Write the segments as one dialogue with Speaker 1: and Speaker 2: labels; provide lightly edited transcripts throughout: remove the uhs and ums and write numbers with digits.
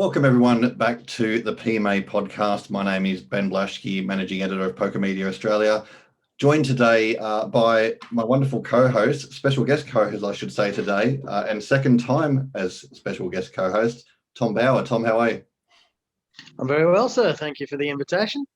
Speaker 1: Welcome everyone back to the PMA podcast. My name is Ben Blashke, Managing Editor of Poker Media Australia. Joined today by my wonderful co-host, special guest co-host I should say today, and second time as special guest co-host, Tom Bauer. Tom, how are you?
Speaker 2: I'm very well, sir. Thank you for the invitation.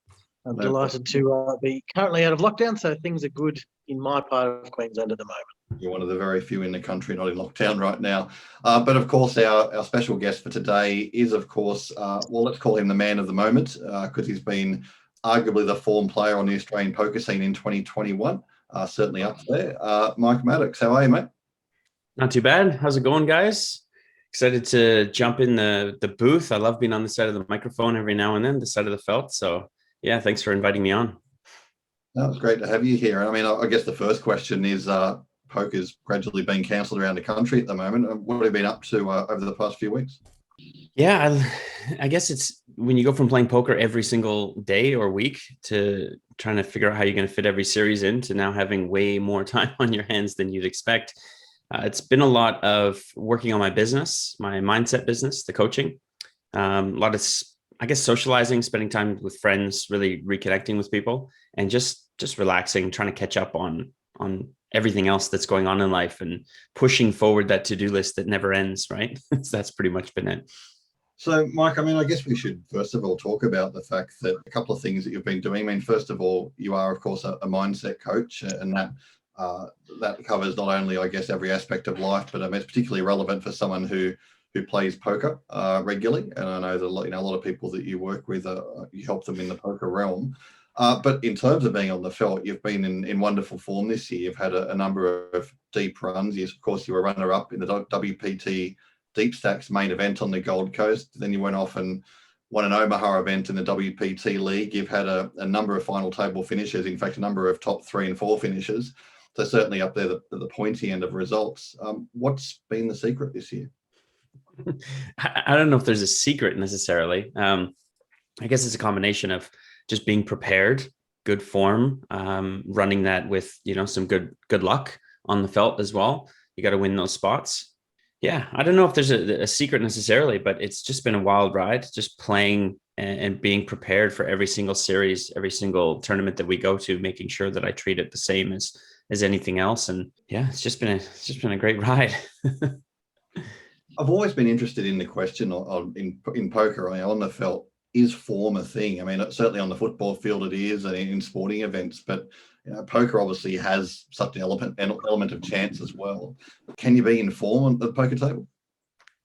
Speaker 2: I'm delighted to be currently out of lockdown, so things are good in my part of Queensland at the moment.
Speaker 1: You're one of the very few in the country not in lockdown right now. But of course, our special guest for today is, of course, let's call him the man of the moment, because he's been arguably the form player on the Australian poker scene in 2021, certainly up there. Mike Maddox, how are you, mate?
Speaker 3: Not too bad. How's it going, guys? Excited to jump in the booth. I love being on the side of the microphone every now and then, the side of the felt. So yeah, thanks for inviting me on.
Speaker 1: No, it's great to have you here. I mean, I guess the first question is, poker's gradually being cancelled around the country at the moment. What have you been up to over the past few weeks?
Speaker 3: Yeah, I guess it's when you go from playing poker every single day or week to trying to figure out how you're going to fit every series in to now having way more time on your hands than you'd expect. It's been a lot of working on my business, my mindset business, the coaching, a lot of, I guess, socializing, spending time with friends, really reconnecting with people, and just relaxing, trying to catch up on everything else that's going on in life and pushing forward that to-do list that never ends, right? So that's pretty much been it.
Speaker 1: So, Mike, I mean, I guess we should first of all talk about the fact that a couple of things that you've been doing. I mean, first of all, you are, of course, a mindset coach, and that covers not only, I guess, every aspect of life, but it's particularly relevant for someone who plays poker regularly. And I know that a lot of people that you work with, you help them in the poker realm. But in terms of being on the felt, you've been in wonderful form this year. You've had a number of deep runs. Yes, of course, you were runner-up in the WPT Deep Stacks main event on the Gold Coast. Then you went off and won an Omaha event in the WPT League. You've had a number of final table finishes, in fact, a number of top 3 and 4 finishes. So certainly up there at the pointy end of results. What's been the secret this year?
Speaker 3: I don't know if there's a secret necessarily. I guess it's a combination of just being prepared, good form, running that with, some good luck on the felt as well. You got to win those spots. Yeah, I don't know if there's a secret necessarily, but it's just been a wild ride, just playing and being prepared for every single series, every single tournament that we go to, making sure that I treat it the same as anything else. And yeah, it's just been a great ride.
Speaker 1: I've always been interested in the question in poker, on the felt. Is form a thing? I mean, certainly on the football field it is, and in sporting events, but poker obviously has such an element of chance as well. Can you be in form on the poker table?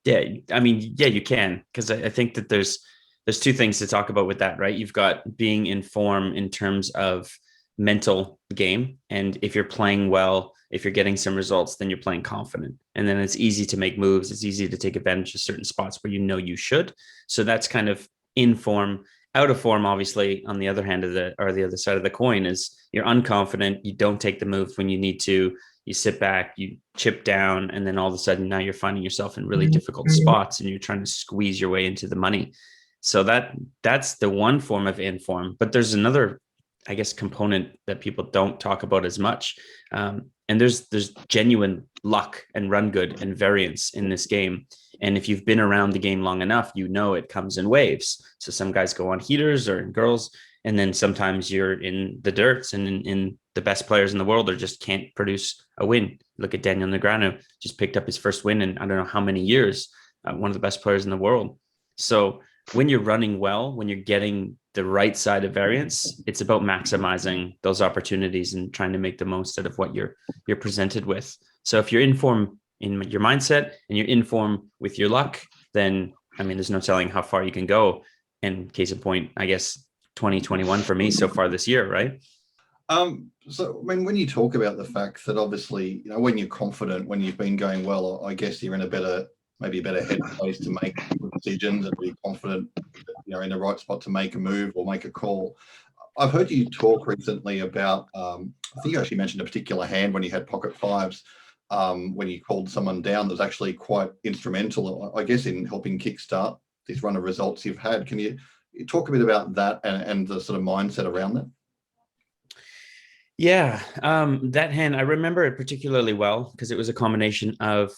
Speaker 3: Yeah, I mean, yeah, you can, because I think that there's two things to talk about with that, right? You've got being in form in terms of mental game, and if you're playing well, if you're getting some results, then you're playing confident, and then it's easy to make moves. It's easy to take advantage of certain spots where you should. So that's kind of in form. Out of form, obviously, on the other hand of the other side of the coin, is you're unconfident. You don't take the move when you need to. You sit back, you chip down, and then all of a sudden now you're finding yourself in really difficult spots and you're trying to squeeze your way into the money. So that's the one form of in form. But there's another, I guess, component that people don't talk about as much. And there's genuine luck and run good and variance in this game. And if you've been around the game long enough, it comes in waves. So some guys go on heaters or in girls, and then sometimes you're in the dirts, and in the best players in the world just can't produce a win. Look at Daniel Negreanu, just picked up his first win in I don't know how many years, one of the best players in the world. So when you're running well, when you're getting the right side of variance, it's about maximizing those opportunities and trying to make the most out of what you're presented with. So if you're in form in your mindset and you're in form with your luck, then, I mean, there's no telling how far you can go. And case in point, I guess 2021 for me so far this year, right?
Speaker 1: So, I mean, when you talk about the fact that obviously, when you're confident, when you've been going well, I guess you're in a better headspace to make decisions and be confident, in the right spot to make a move or make a call. I've heard you talk recently about, I think you actually mentioned a particular hand when you had pocket fives, when you called someone down that was actually quite instrumental, I guess, in helping kickstart this run of results you've had. Can you talk a bit about that and the sort of mindset around that?
Speaker 3: Yeah, that hand, I remember it particularly well because it was a combination of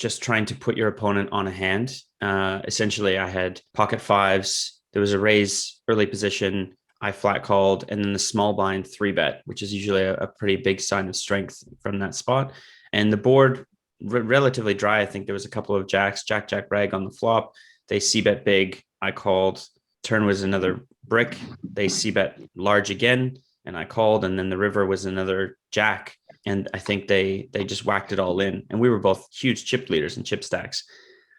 Speaker 3: just trying to put your opponent on a hand. Essentially, I had pocket fives. There was a raise early position. I flat called, and then the small blind 3-bet, which is usually a pretty big sign of strength from that spot. And the board relatively dry. I think there was a couple of jacks, jack, rag on the flop. They c-bet big. I called. Turn was another brick. They c-bet large again, and I called. And then the river was another jack. And I think they just whacked it all in. And we were both huge chip leaders and chip stacks.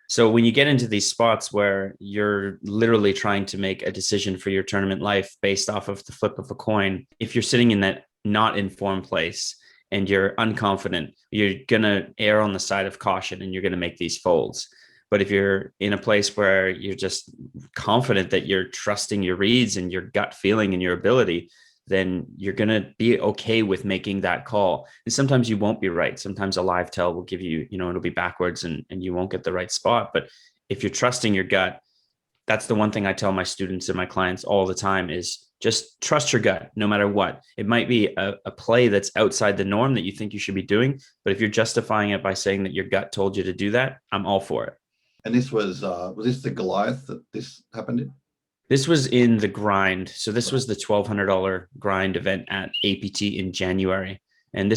Speaker 3: So when you get into these spots where you're literally trying to make a decision for your tournament life based off of the flip of a coin, if you're sitting in that not informed place and you're unconfident, you're going to err on the side of caution and you're going to make these folds. But if you're in a place where you're just confident that you're trusting your reads and your gut feeling and your ability, then you're going to be okay with making that call. And sometimes you won't be right. Sometimes a live tell will give you, it'll be backwards and you won't get the right spot. But if you're trusting your gut, that's the one thing I tell my students and my clients all the time is just trust your gut, no matter what. It might be a play that's outside the norm that you think you should be doing. But if you're justifying it by saying that your gut told you to do that, I'm all for it.
Speaker 1: And this was this the Goliath that this happened in?
Speaker 3: This was in the grind. So this was the $1,200 grind event at APT in January. And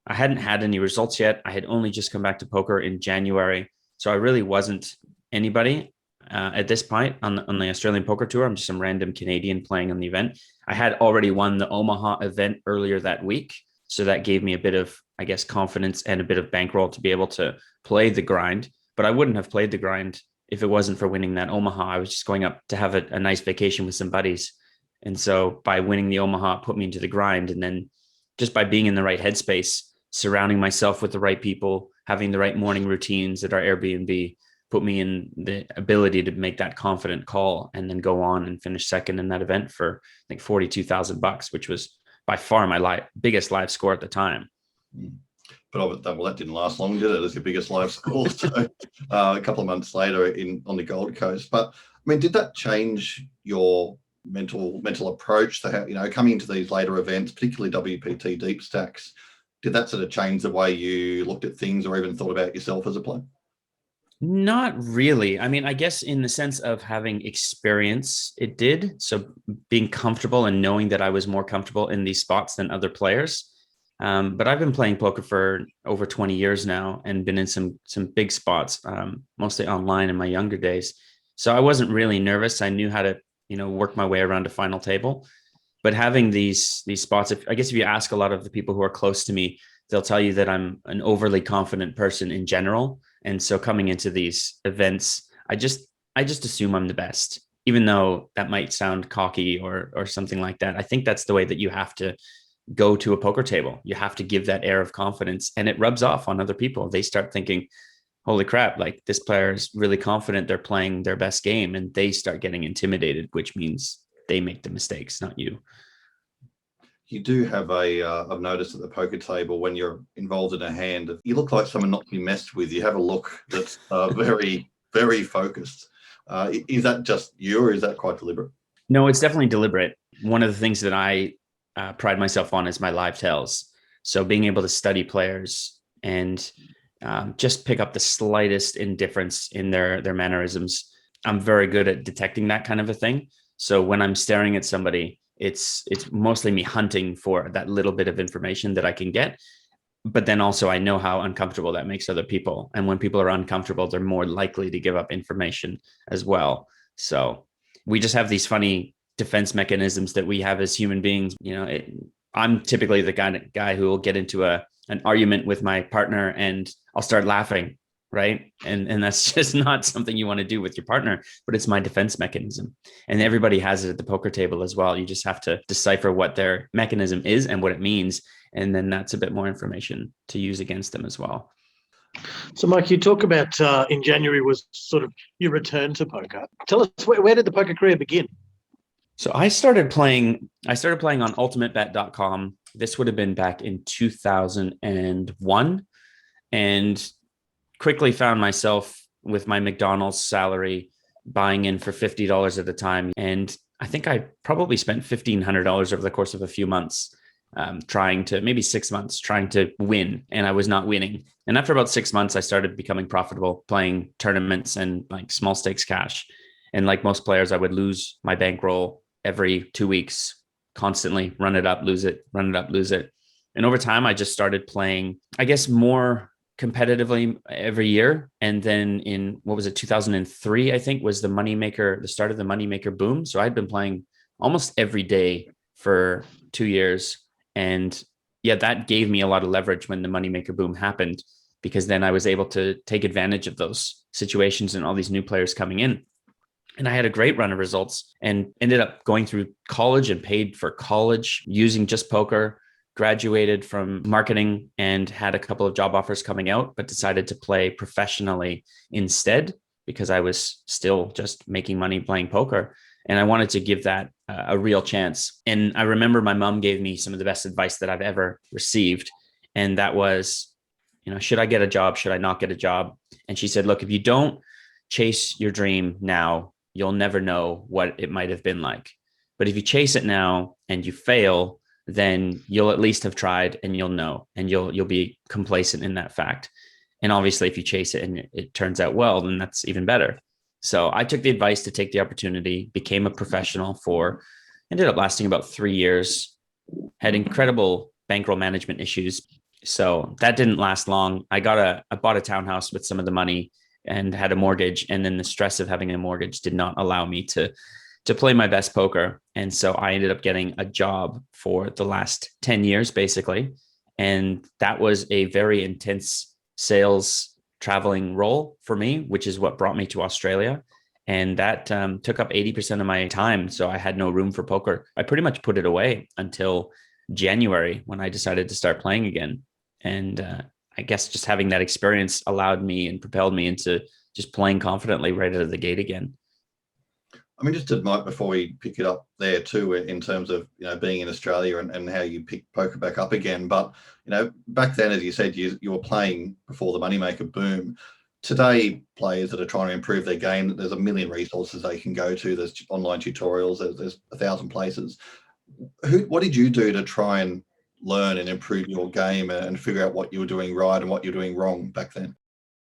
Speaker 3: I hadn't had any results yet. I had only just come back to poker in January. So I really wasn't anybody at this point on the Australian Poker Tour. I'm just some random Canadian playing on the event. I had already won the Omaha event earlier that week. So that gave me a bit of, I guess, confidence and a bit of bankroll to be able to play the grind. But I wouldn't have played the grind if it wasn't for winning that Omaha. I was just going up to have a nice vacation with some buddies. And so by winning the Omaha, it put me into the grind. And then just by being in the right headspace, surrounding myself with the right people, having the right morning routines at our Airbnb, put me in the ability to make that confident call and then go on and finish second in that event for, I think, $42,000, which was by far my biggest live score at the time.
Speaker 1: But that didn't last long, did it? It was your biggest live score. So a couple of months later on the Gold Coast. But I mean, did that change your mental approach to how, coming into these later events, particularly WPT deep stacks? Did that sort of change the way you looked at things or even thought about yourself as a player?
Speaker 3: Not really. I mean, I guess in the sense of having experience, it did. So being comfortable and knowing that I was more comfortable in these spots than other players. But I've been playing poker for over 20 years now and been in some big spots, mostly online in my younger days. So I wasn't really nervous. I knew how to, work my way around a final table. But having these spots, if you ask a lot of the people who are close to me, they'll tell you that I'm an overly confident person in general. And so coming into these events, I just assume I'm the best, even though that might sound cocky or something like that. I think that's the way that you have to go to a poker table. You have to give that air of confidence, and it rubs off on other people. They start thinking, holy crap, like this player is really confident they're playing their best game, and they start getting intimidated, which means they make the mistakes, not you.
Speaker 1: You do have I've noticed at the poker table when you're involved in a hand, you look like someone not to be messed with. You have a look that's very, very focused. Is that just you, or is that quite deliberate?
Speaker 3: No, it's definitely deliberate. One of the things that I pride myself on is my live tells. So being able to study players and just pick up the slightest indifference in their mannerisms. I'm very good at detecting that kind of a thing. So when I'm staring at somebody, it's mostly me hunting for that little bit of information that I can get. But then also I know how uncomfortable that makes other people. And when people are uncomfortable, they're more likely to give up information as well. So we just have these funny defense mechanisms that we have as human beings. I'm typically the guy who will get into an argument with my partner and I'll start laughing, right? And that's just not something you want to do with your partner, but it's my defense mechanism. And everybody has it at the poker table as well. You just have to decipher what their mechanism is and what it means. And then that's a bit more information to use against them as well.
Speaker 2: So, Mike, you talk about in January was sort of your return to poker. Tell us, where did the poker career begin?
Speaker 3: So I started playing on ultimatebet.com. This would have been back in 2001, and quickly found myself with my McDonald's salary buying in for $50 at a time. And I think I probably spent $1,500 over the course of a few months. trying to maybe 6 months trying to win, and I was not winning. And after about 6 months, I started becoming profitable playing tournaments and like small stakes cash. And like most players, I would lose my bankroll every 2 weeks, constantly run it up, lose it, run it up, lose it. And over time, I just started playing, I guess, more competitively every year. And then in, what was it, 2003, I think, was the start of the moneymaker boom. So I'd been playing almost every day for 2 years. And yeah, that gave me a lot of leverage when the moneymaker boom happened, because then I was able to take advantage of those situations and all these new players coming in. And I had a great run of results and ended up going through college and paid for college using just poker, graduated from marketing and had a couple of job offers coming out, but decided to play professionally instead because I was still just making money playing poker. And I wanted to give that a real chance. And I remember my mom gave me some of the best advice that I've ever received. And that was, should I get a job? Should I not get a job? And she said, look, if you don't chase your dream now, you'll never know what it might have been like. But if you chase it now and you fail, then you'll at least have tried and you'll know, and you'll be complacent in that fact. And obviously, if you chase it and it turns out well, then that's even better. So I took the advice to take the opportunity, became a professional ended up lasting about 3 years, had incredible bankroll management issues. So that didn't last long. I bought a townhouse with some of the money and had a mortgage. And then the stress of having a mortgage did not allow me to play my best poker. And so I ended up getting a job for the last 10 years, basically. And that was a very intense sales traveling role for me, which is what brought me to Australia. And that took up 80% of my time. So I had no room for poker. I pretty much put it away until January when I decided to start playing again. And I guess just having that experience allowed me and propelled me into just playing confidently right out of the gate again.
Speaker 1: I mean, just to Mike, before we pick it up there too, in terms of, being in Australia and how you pick poker back up again. But, back then, as you said, you were playing before the moneymaker boom. Today, players that are trying to improve their game, there's a million resources they can go to. There's online tutorials, there's 1,000 places. What did you do to try and learn and improve your game and figure out what you were doing right and what you're doing wrong back then?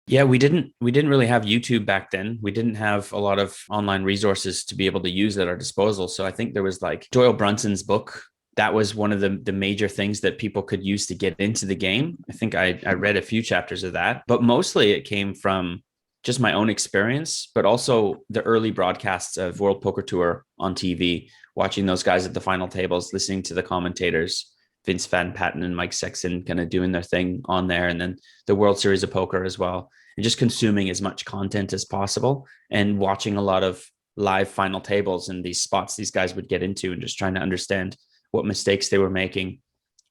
Speaker 3: Yeah, we didn't really have YouTube back then. We didn't have a lot of online resources to be able to use at our disposal. So I think there was like Doyle Brunson's book. That was one of the major things that people could use to get into the game. I think I read a few chapters of that, but mostly it came from just my own experience, but also the early broadcasts of World Poker Tour on TV, watching those guys at the final tables, listening to the commentators, Vince Van Patten and Mike Sexton kind of doing their thing on there. And then the World Series of Poker as well. And just consuming as much content as possible and watching a lot of live final tables and these spots these guys would get into and just trying to understand what mistakes they were making.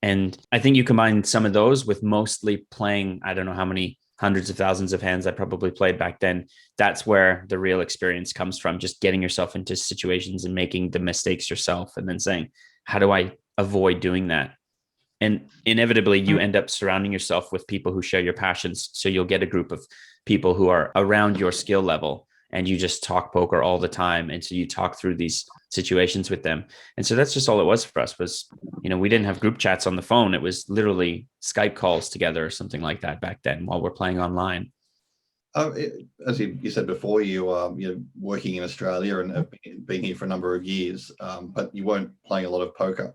Speaker 3: And I think you combine some of those with mostly playing, I don't know how many hundreds of thousands of hands I probably played back then. That's where the real experience comes from, just getting yourself into situations and making the mistakes yourself and then saying, how do I avoid doing that? And inevitably, you end up surrounding yourself with people who share your passions. So you'll get a group of people who are around your skill level and you just talk poker all the time. And so you talk through these situations with them. And so that's just all it was for us was, we didn't have group chats on the phone. It was literally Skype calls together or something like that back then while we're playing online.
Speaker 1: As you said before, you're working in Australia and have been here for a number of years, but you weren't playing a lot of poker.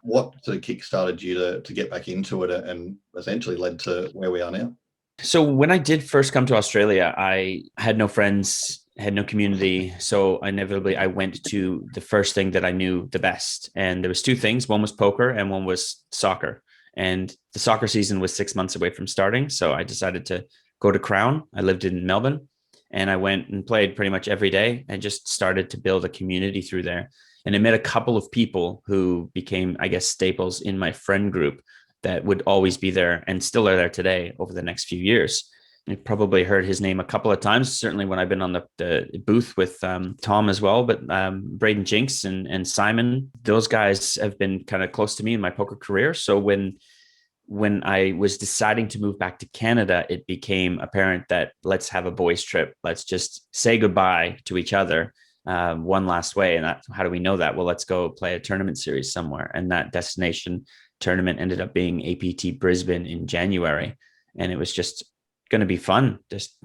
Speaker 1: What sort of kickstarted you to get back into it and essentially led to where we are now?
Speaker 3: So when I did first come to Australia, I had no friends, had no community. So inevitably I went to the first thing that I knew the best. And there was two things. One was poker and one was soccer. And the soccer season was 6 months away from starting. So I decided to go to Crown. I lived in Melbourne and I went and played pretty much every day and just started to build a community through there. And I met a couple of people who became, I guess, staples in my friend group that would always be there and still are there today over the next few years. You've probably heard his name a couple of times, certainly when I've been on the booth with Tom as well, but Braden Jinks and Simon, those guys have been kind of close to me in my poker career. So when I was deciding to move back to Canada, it became apparent that let's have a boys trip. Let's just say goodbye to each other one last way. And how do we know that? Well, let's go play a tournament series somewhere. And that destination tournament ended up being APT Brisbane in January. And it was just going to be fun. Just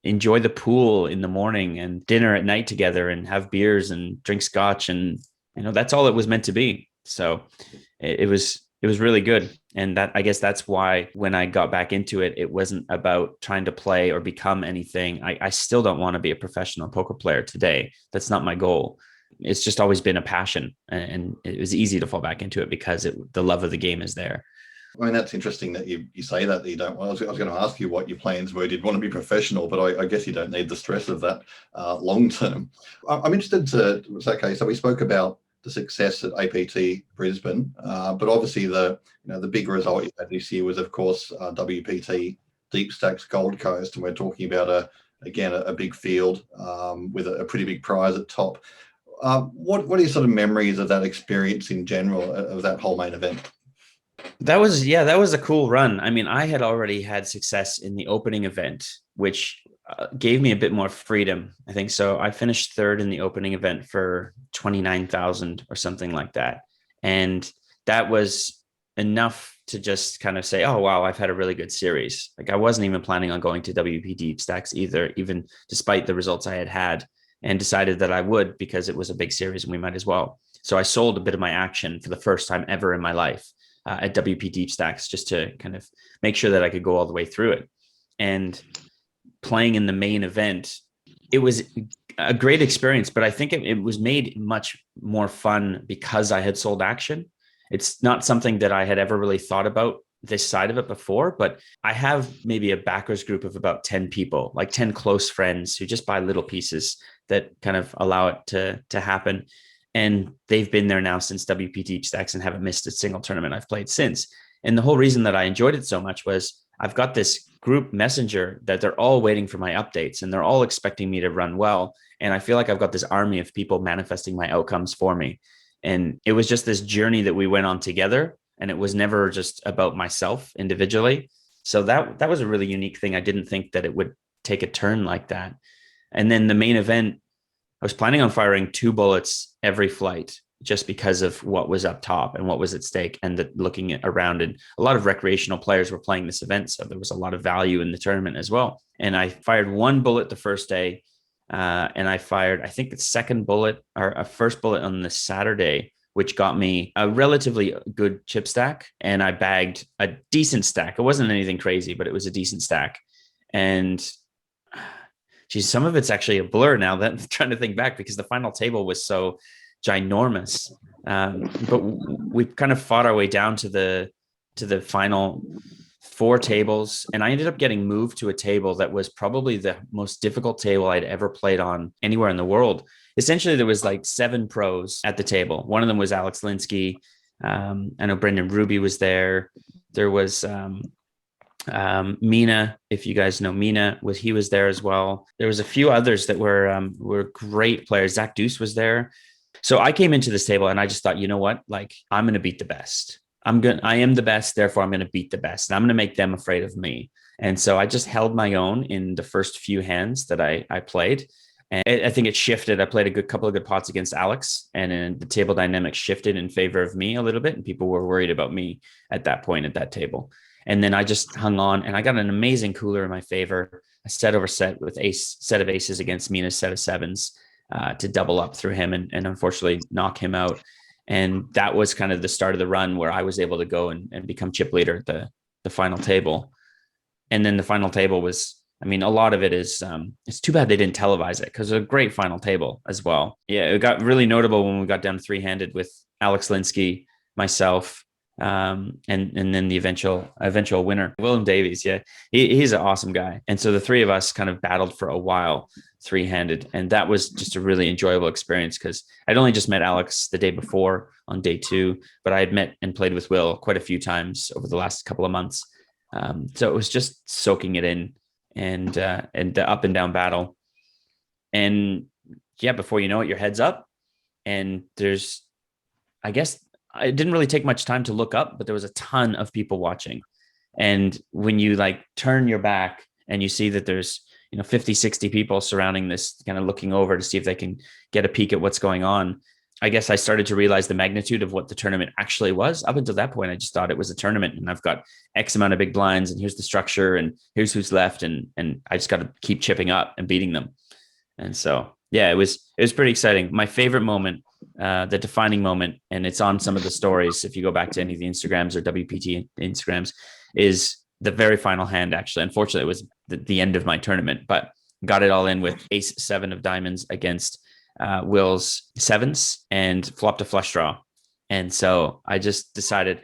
Speaker 3: enjoy the pool in the morning and dinner at night together and have beers and drink scotch. And, that's all it was meant to be. So it was really good. And I guess that's why when I got back into it, it wasn't about trying to play or become anything. I still don't want to be a professional poker player today. That's not my goal. It's just always been a passion, and it was easy to fall back into it because the love of the game is there.
Speaker 1: I mean, that's interesting that you say that you don't. Well, I was going to ask you what your plans were. You'd want to be professional, but I guess you don't need the stress of that long term. I'm interested okay, so we spoke about the success at APT Brisbane, but obviously the big result you had this year was, of course, WPT Deep Stacks Gold Coast, and we're talking about a big field with a pretty big prize at top. What are your sort of memories of that experience in general, of that whole main event?
Speaker 3: That was a cool run. I mean, I had already had success in the opening event, which gave me a bit more freedom, I think. So I finished third in the opening event for 29,000 or something like that. And that was enough to just kind of say, oh, wow, I've had a really good series. Like, I wasn't even planning on going to WP Deep Stacks either, even despite the results I had, and decided that I would because it was a big series and we might as well. So I sold a bit of my action for the first time ever in my life at WP Deep Stacks, just to kind of make sure that I could go all the way through it. And playing in the main event, it was a great experience, but I think it was made much more fun because I had sold action. It's not something that I had ever really thought about this side of it before, but I have maybe a backers group of about 10 people, like 10 close friends who just buy little pieces that kind of allow it to happen. And they've been there now since WP Deep Stacks and haven't missed a single tournament I've played since. And the whole reason that I enjoyed it so much was I've got this group messenger that they're all waiting for my updates and they're all expecting me to run well. And I feel like I've got this army of people manifesting my outcomes for me. And it was just this journey that we went on together. And it was never just about myself individually. So that was a really unique thing. I didn't think that it would take a turn like that. And then the main event, I was planning on firing 2 bullets every flight just because of what was up top and what was at stake, and looking around, and a lot of recreational players were playing this event. So there was a lot of value in the tournament as well. And I fired 1 bullet the first day. And I fired, I think, the second bullet or a first bullet on the Saturday, which got me a relatively good chip stack. And I bagged a decent stack. It wasn't anything crazy, but it was a decent stack. And geez, some of it's actually a blur now that I'm trying to think back, because the final table was so ginormous. But we kind of fought our way down to the final 4 tables. And I ended up getting moved to a table that was probably the most difficult table I'd ever played on anywhere in the world. Essentially, there was like 7 pros at the table. One of them was Alex Linsky. I know Brendan Ruby was there. There was Mina, if you guys know Mina, he was there as well. There was a few others that were great players. Zach Deuce was there. So I came into this table and I just thought, you know what? Like, I'm going to beat the best. I am the best. Therefore, I'm going to beat the best. And I'm going to make them afraid of me. And so I just held my own in the first few hands that I played. And I think it shifted. I played a couple of good pots against Alex, and then the table dynamics shifted in favor of me a little bit. And people were worried about me at that point at that table. And then I just hung on, and I got an amazing cooler in my favor, a set over set with set of aces against Mina's set of 7s to double up through him and unfortunately knock him out. And that was kind of the start of the run where I was able to go and become chip leader at the final table. And then the final table was, I mean, a lot of it is, it's too bad they didn't televise it, because it was a great final table as well. Yeah, it got really notable when we got down 3-handed with Alex Linsky, myself, and then the eventual winner, William Davies. Yeah, he's an awesome guy. And so the 3 of us kind of battled for a while 3-handed. And that was just a really enjoyable experience, because I'd only just met Alex the day before on day 2, but I had met and played with Will quite a few times over the last couple of months. So it was just soaking it in, and the up and down battle. And yeah, before you know it, your head's up, and there's, I guess, it didn't really take much time to look up, but there was a ton of people watching. And when you like turn your back and you see that there's, 50, 60 people surrounding this, kind of looking over to see if they can get a peek at what's going on. I guess I started to realize the magnitude of what the tournament actually was. Up until that point, I just thought it was a tournament and I've got X amount of big blinds and here's the structure and here's who's left. And I just got to keep chipping up and beating them. And so, yeah, it was pretty exciting. My favorite moment, the defining moment, and it's on some of the stories, if you go back to any of the Instagrams or WPT Instagrams, is the very final hand. Actually, unfortunately, it was the end of my tournament, but got it all in with ace 7 of diamonds against Will's 7s and flopped a flush draw. And so I just decided,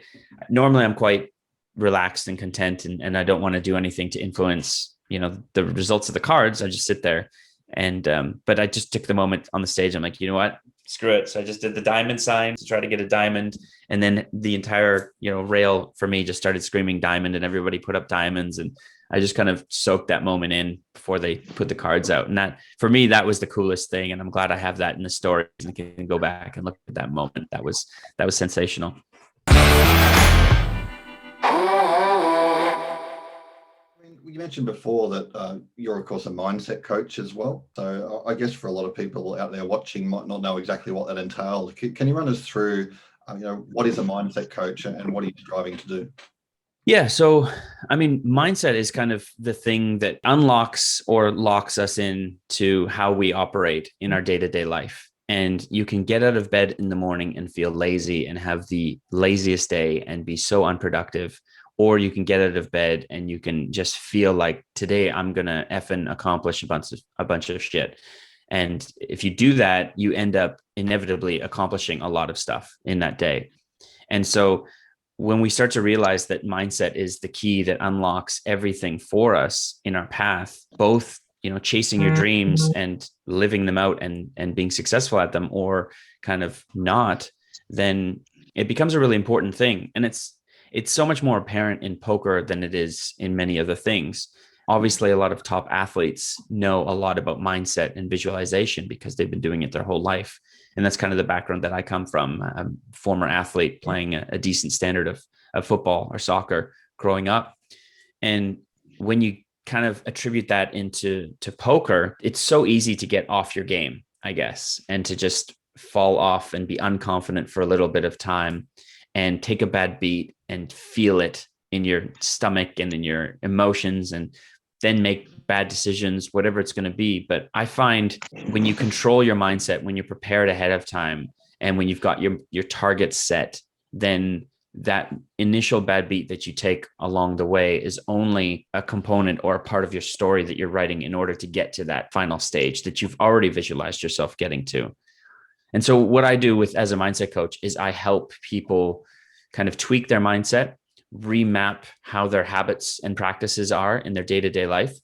Speaker 3: normally I'm quite relaxed and content and I don't want to do anything to influence, the results of the cards. I just sit there. And, but I just took the moment on the stage. I'm like, you know what, screw it. So I just did the diamond sign to try to get a diamond. And then the entire, rail for me just started screaming diamond and everybody put up diamonds. And I just kind of soaked that moment in before they put the cards out. And that, for me, that was the coolest thing. And I'm glad I have that in the story and can go back and look at that moment. That was sensational.
Speaker 1: You mentioned before that you're, of course, a mindset coach as well. So I guess for a lot of people out there watching might not know exactly what that entails. Can you run us through, what is a mindset coach and what are you striving to do?
Speaker 3: Yeah. So, mindset is kind of the thing that unlocks or locks us in to how we operate in our day-to-day life. And you can get out of bed in the morning and feel lazy and have the laziest day and be so unproductive. Or you can get out of bed and you can just feel like today I'm going to effing accomplish a bunch of shit. And if you do that, you end up inevitably accomplishing a lot of stuff in that day. And so when we start to realize that mindset is the key that unlocks everything for us in our path, both, chasing your dreams and living them out and being successful at them, or kind of not, then it becomes a really important thing. And it's so much more apparent in poker than it is in many other things. Obviously, a lot of top athletes know a lot about mindset and visualization because they've been doing it their whole life. And that's kind of the background that I come from. I'm a former athlete playing a decent standard of football or soccer growing up. And when you kind of attribute that into poker, it's so easy to get off your game, I guess, and to just fall off and be unconfident for a little bit of time and take a bad beat and feel it in your stomach and in your emotions and then make bad decisions, whatever it's going to be. But I find when you control your mindset, when you're prepared ahead of time and when you've got your targets set, then that initial bad beat that you take along the way is only a component or a part of your story that you're writing in order to get to that final stage that you've already visualized yourself getting to. And so what I do as a mindset coach is I help people kind of tweak their mindset, remap how their habits and practices are in their day-to-day life.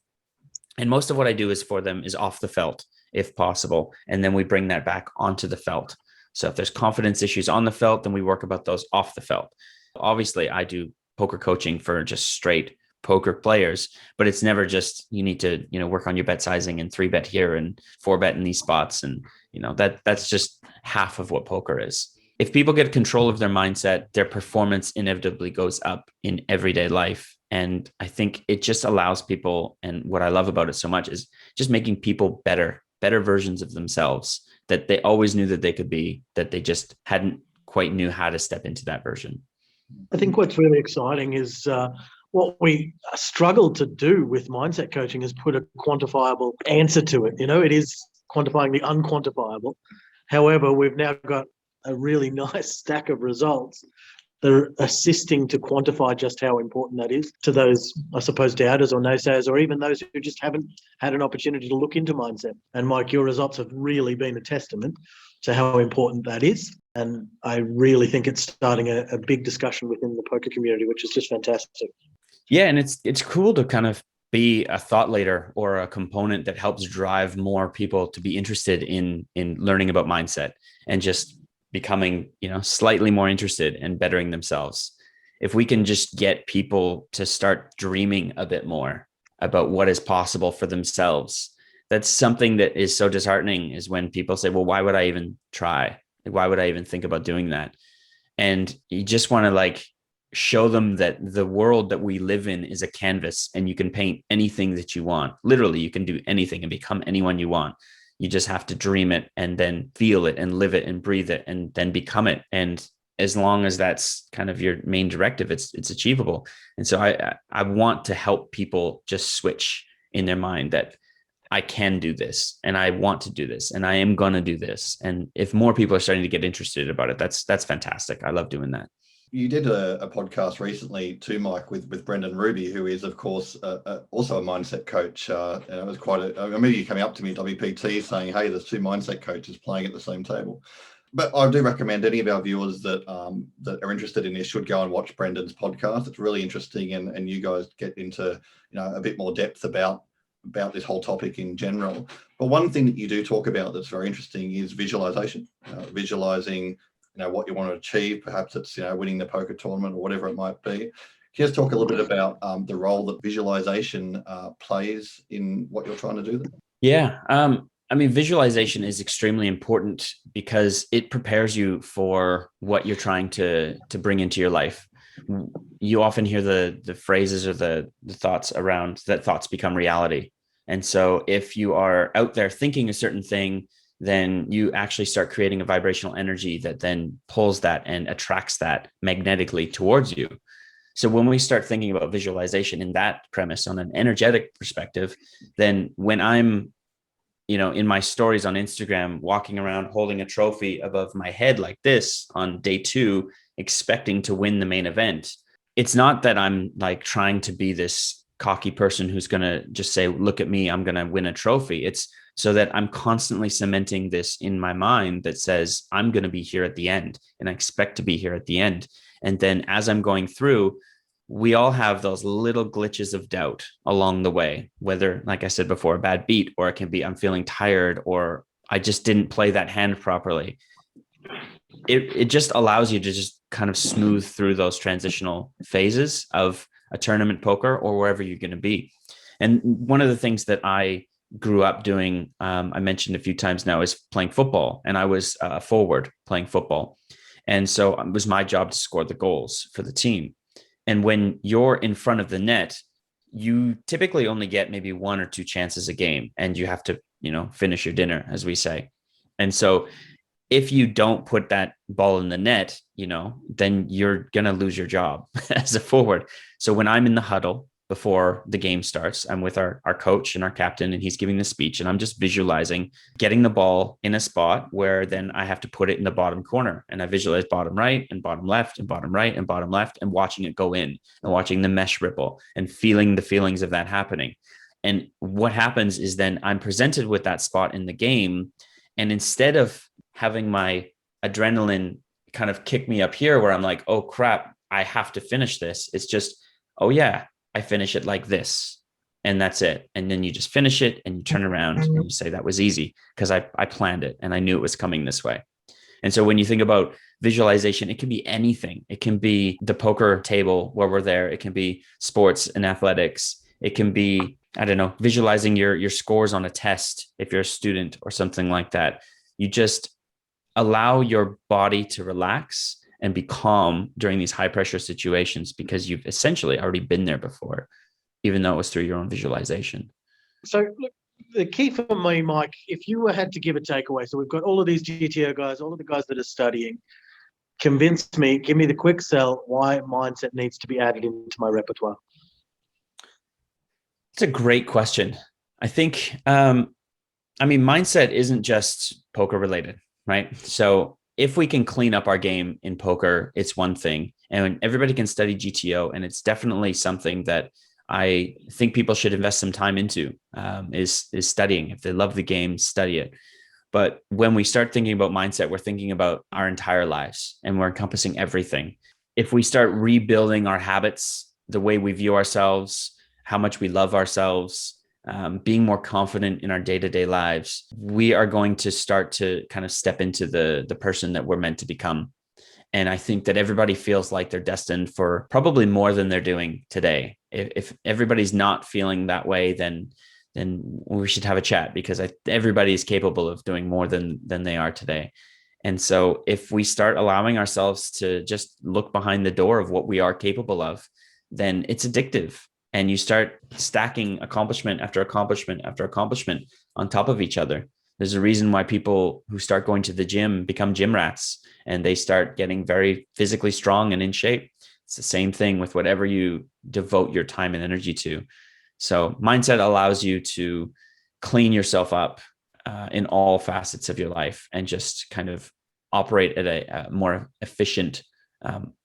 Speaker 3: And most of what I do is for them is off the felt, if possible. And then we bring that back onto the felt. So if there's confidence issues on the felt, then we work about those off the felt. Obviously, I do poker coaching for just straight poker players, but it's never just, you need to, work on your bet sizing and 3-bet here and 4-bet in these spots. And, that's just half of what poker is. If people get control of their mindset, their performance inevitably goes up in everyday life. And I think it just allows people, and what I love about it so much is just making people better versions of themselves that they always knew that they could be, that they just hadn't quite knew how to step into that version.
Speaker 2: I think what's really exciting is what we struggle to do with mindset coaching is put a quantifiable answer to it. It is quantifying the unquantifiable. However, we've now got a really nice stack of results that are assisting to quantify just how important that is to those, I suppose, doubters or naysayers, or even those who just haven't had an opportunity to look into mindset. And Mike, your results have really been a testament to how important that is. And I really think it's starting a big discussion within the poker community, which is just fantastic.
Speaker 3: Yeah, and it's cool to kind of be a thought leader or a component that helps drive more people to be interested in learning about mindset and just becoming, slightly more interested and bettering themselves. If we can just get people to start dreaming a bit more about what is possible for themselves, that's something that is so disheartening, is when people say, well, why would I even try? Why would I even think about doing that? And you just want to show them that the world that we live in is a canvas and you can paint anything that you want. Literally, you can do anything and become anyone you want. You just have to dream it and then feel it and live it and breathe it and then become it. And as long as that's kind of your main directive, it's achievable. And so I want to help people just switch in their mind that I can do this and I want to do this and I am going to do this. And if more people are starting to get interested about it, that's fantastic. I love doing that.
Speaker 1: You did a podcast recently too, Mike, with Brendan Ruby, who is, of course, also a mindset coach. And it was I remember you coming up to me at WPT saying, hey, there's two mindset coaches playing at the same table. But I do recommend any of our viewers that are interested in this should go and watch Brendan's podcast. It's really interesting, and you guys get into a bit more depth about this whole topic in general. But one thing that you do talk about that's very interesting is visualization, visualizing what you want to achieve. Perhaps it's winning the poker tournament or whatever it might be. Can you just talk a little bit about the role that visualization plays in what you're trying to do there?
Speaker 3: Yeah. I mean, visualization is extremely important because it prepares you for what you're trying to bring into your life. You often hear the phrases or the thoughts around that thoughts become reality. And so if you are out there thinking a certain thing, then you actually start creating a vibrational energy that then pulls that and attracts that magnetically towards you. So when we start thinking about visualization in that premise on an energetic perspective, then when I'm, in my stories on Instagram, walking around holding a trophy above my head like this on day 2, expecting to win the main event, it's not that I'm like trying to be this cocky person who's going to just say, look at me, I'm going to win a trophy. It's so that I'm constantly cementing this in my mind that says, I'm going to be here at the end and I expect to be here at the end. And then as I'm going through, we all have those little glitches of doubt along the way, whether, like I said before, a bad beat, or it can be I'm feeling tired, or I just didn't play that hand properly. It just allows you to just kind of smooth through those transitional phases of a tournament poker or wherever you're going to be. And one of the things that I grew up doing, I mentioned a few times now, is playing football. And I was a forward playing football. And so it was my job to score the goals for the team. And when you're in front of the net, you typically only get maybe 1 or 2 chances a game, and you have to, finish your dinner, as we say. And so if you don't put that ball in the net, then you're going to lose your job as a forward. So when I'm in the huddle before the game starts, I'm with our coach and our captain, and he's giving the speech, and I'm just visualizing getting the ball in a spot where then I have to put it in the bottom corner. And I visualize bottom right and bottom left and bottom right and bottom left, and watching it go in and watching the mesh ripple and feeling the feelings of that happening. And what happens is then I'm presented with that spot in the game. And instead of having my adrenaline kind of kick me up here where I'm like, oh crap, I have to finish this, it's just, oh yeah, I finish it like this, and that's it. And then you just finish it and you turn around and you say, that was easy because I planned it and I knew it was coming this way. And so when you think about visualization, it can be anything. It can be the poker table where we're there. It can be sports and athletics. It can be, I don't know, visualizing your scores on a test if you're a student or something like that. You just allow your body to relax and be calm during these high pressure situations because you've essentially already been there before, even though it was through your own visualization.
Speaker 2: So look, the key for me, Mike, if you had to give a takeaway, so we've got all of these GTO guys, all of the guys that are studying, convince me, give me the quick sell why mindset needs to be added into my repertoire.
Speaker 3: It's a great question. I think, mindset isn't just poker related, right? So if we can clean up our game in poker, it's one thing, and everybody can study GTO, and it's definitely something that I think people should invest some time into, is studying. If they love the game, study it. But when we start thinking about mindset, we're thinking about our entire lives, and we're encompassing everything. If we start rebuilding our habits, the way we view ourselves, how much we love ourselves, being more confident in our day-to-day lives, we are going to start to kind of step into the person that we're meant to become. And I think that everybody feels like they're destined for probably more than they're doing today. If everybody's not feeling that way, then we should have a chat, because everybody is capable of doing more than they are today. And so if we start allowing ourselves to just look behind the door of what we are capable of, then it's addictive. And you start stacking accomplishment after accomplishment after accomplishment on top of each other. There's a reason why people who start going to the gym become gym rats, and they start getting very physically strong and in shape. It's the same thing with whatever you devote your time and energy to. So mindset allows you to clean yourself up in all facets of your life and just kind of operate at a more efficient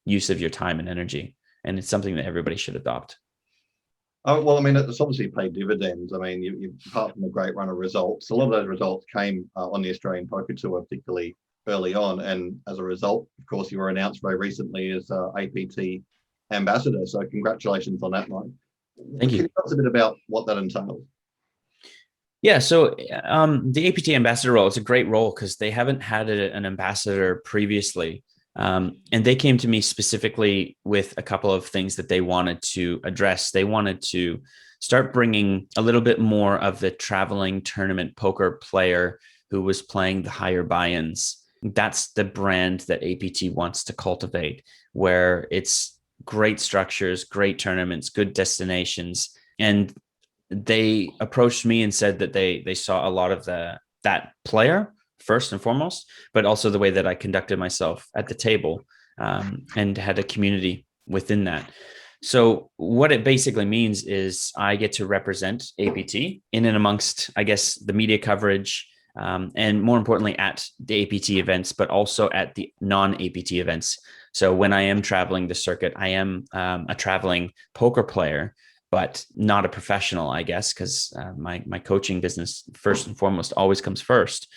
Speaker 3: use of your time and energy. And it's something that everybody should adopt.
Speaker 1: Oh, well, I mean, it's obviously paid dividends. I mean, you apart from a great run of results, a lot of those results came on the Australian Poker Tour, particularly early on. And as a result, of course, you were announced very recently as APT ambassador. So congratulations on that, Mike.
Speaker 3: Thank you.
Speaker 1: Can you tell us a bit about what that entails?
Speaker 3: Yeah, so the APT ambassador role is a great role because they haven't had an ambassador previously. And they came to me specifically with a couple of things that they wanted to address. They wanted to start bringing a little bit more of the traveling tournament poker player who was playing the higher buy-ins. That's the brand that APT wants to cultivate, where it's great structures, great tournaments, good destinations. And they approached me and said that they saw a lot of that player first and foremost, but also the way that I conducted myself at the table, and had a community within that. So what it basically means is I get to represent APT in and amongst, I guess, the media coverage, and more importantly at the APT events, but also at the non-APT events. So when I am traveling the circuit, I am a traveling poker player, but not a professional, I guess, because my coaching business first and foremost always comes first.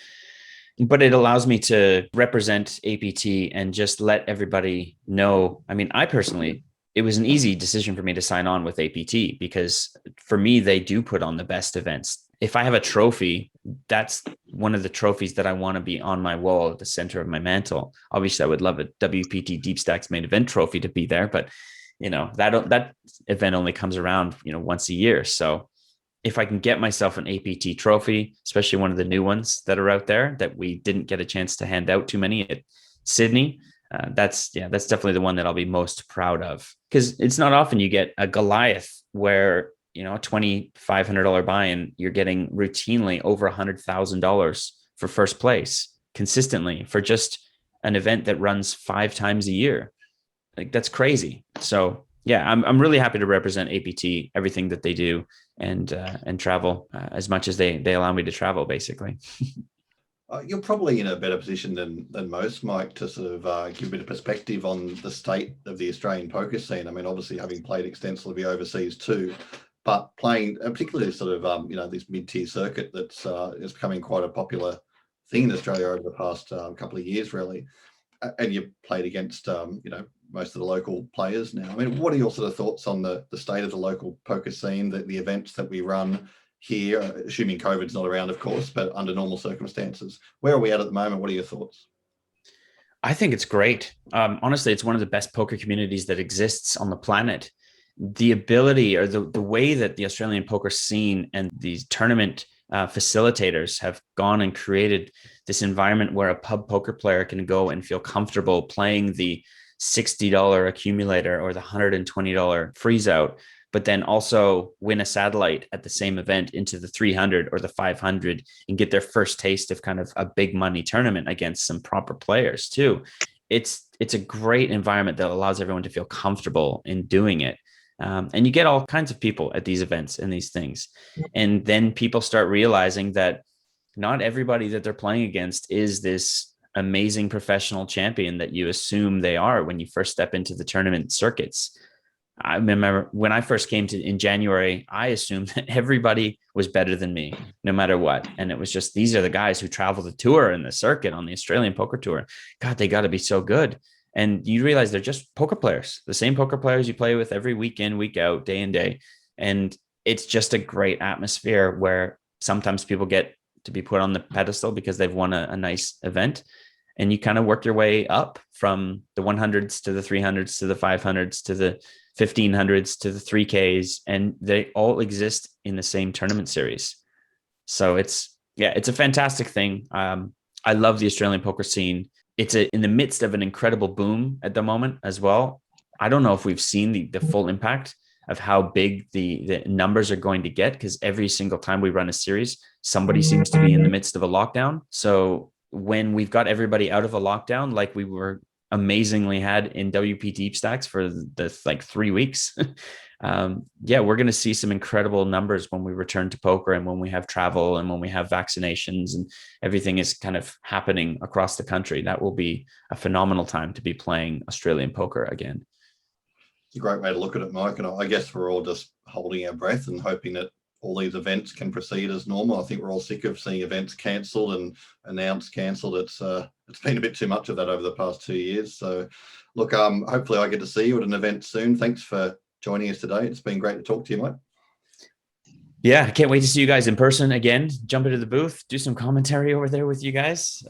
Speaker 3: But it allows me to represent APT and just let everybody know. I mean, I personally, it was an easy decision for me to sign on with APT because for me, they do put on the best events. If I have a trophy, that's one of the trophies that I want to be on my wall at the center of my mantle. Obviously, I would love a WPT Deep Stacks main event trophy to be there, but that event only comes around, once a year. So if I can get myself an APT trophy, especially one of the new ones that are out there that we didn't get a chance to hand out too many at Sydney, that's definitely the one that I'll be most proud of, because it's not often you get a Goliath where, a $2,500 buy-in, you're getting routinely over $100,000 for first place consistently for just an event that runs 5 times a year. Like, that's crazy. So yeah, I'm really happy to represent APT, everything that they do, and travel as much as they allow me to travel, basically.
Speaker 1: You're probably in a better position than most, Mike, to sort of give a bit of perspective on the state of the Australian poker scene. I mean, obviously having played extensively overseas too, but playing particularly sort of this mid-tier circuit that's is becoming quite a popular thing in Australia over the past couple of years, really. And you played against most of the local players now. I mean, what are your sort of thoughts on the state of the local poker scene, the events that we run here, assuming COVID's not around, of course, but under normal circumstances? Where are we at the moment? What are your thoughts?
Speaker 3: I think it's great. Honestly, it's one of the best poker communities that exists on the planet. The ability or the way that the Australian poker scene and these tournament facilitators have gone and created this environment where a pub poker player can go and feel comfortable playing the $60 accumulator or the $120 freeze out, but then also win a satellite at the same event into the 300 or the 500 and get their first taste of kind of a big money tournament against some proper players too. It's a great environment that allows everyone to feel comfortable in doing it. And you get all kinds of people at these events and these things. And then people start realizing that not everybody that they're playing against is this amazing professional champion that you assume they are when you first step into the tournament circuits. I remember when I first came in January, I assumed that everybody was better than me, no matter what. And it was just, these are the guys who travel the tour and the circuit on the Australian Poker Tour. God, they got to be so good. And you realize they're just poker players, the same poker players you play with every week in, week out, day in, day. And it's just a great atmosphere where sometimes people get to be put on the pedestal because they've won a nice event. And you kind of work your way up from the 100s to the 300s to the 500s to the 1500s to the 3Ks. And they all exist in the same tournament series. So it's a fantastic thing. I love the Australian poker scene. it's in the midst of an incredible boom at the moment as well. I don't know if we've seen the full impact of how big the numbers are going to get, because every single time we run a series, somebody seems to be in the midst of a lockdown. So when we've got everybody out of a lockdown, like we were amazingly had in WP Deep Stacks for the like 3 weeks, we're going to see some incredible numbers when we return to poker, and when we have travel, and when we have vaccinations, and everything is kind of happening across the country. That will be a phenomenal time to be playing Australian poker again.
Speaker 1: It's a great way to look at it, Mike. And I guess we're all just holding our breath and hoping that all these events can proceed as normal. I think we're all sick of seeing events cancelled and announced cancelled. It's been a bit too much of that over the past 2 years. So look, hopefully I get to see you at an event soon. Thanks for joining us today. It's been great to talk to you, mate.
Speaker 3: Yeah, I can't wait to see you guys in person again. Jump into the booth, do some commentary over there with you guys.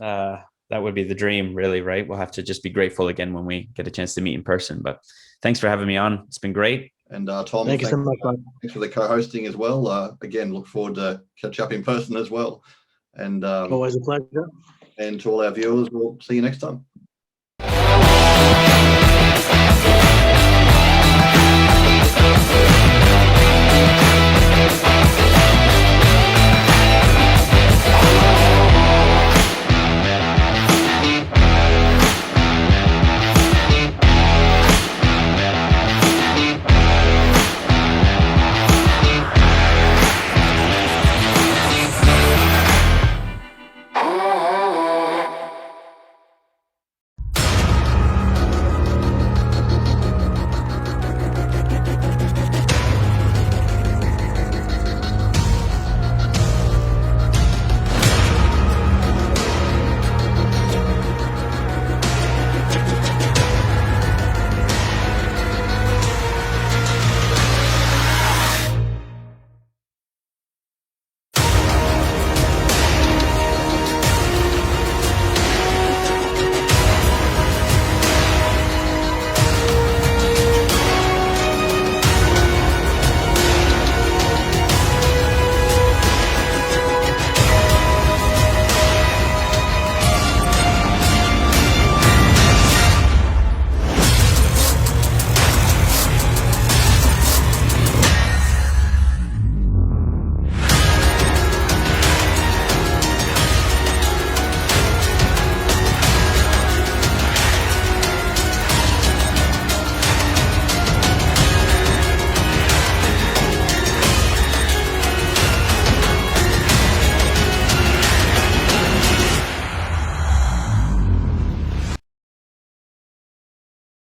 Speaker 3: That would be the dream, really, right? We'll have to just be grateful again when we get a chance to meet in person. But thanks for having me on. It's been great.
Speaker 1: And Tom,
Speaker 2: Thank you so much, mate.
Speaker 1: thanks for the co-hosting as well. Again, look forward to catch up in person as well. And
Speaker 2: Always a pleasure.
Speaker 1: and to all our viewers, we'll see you next time.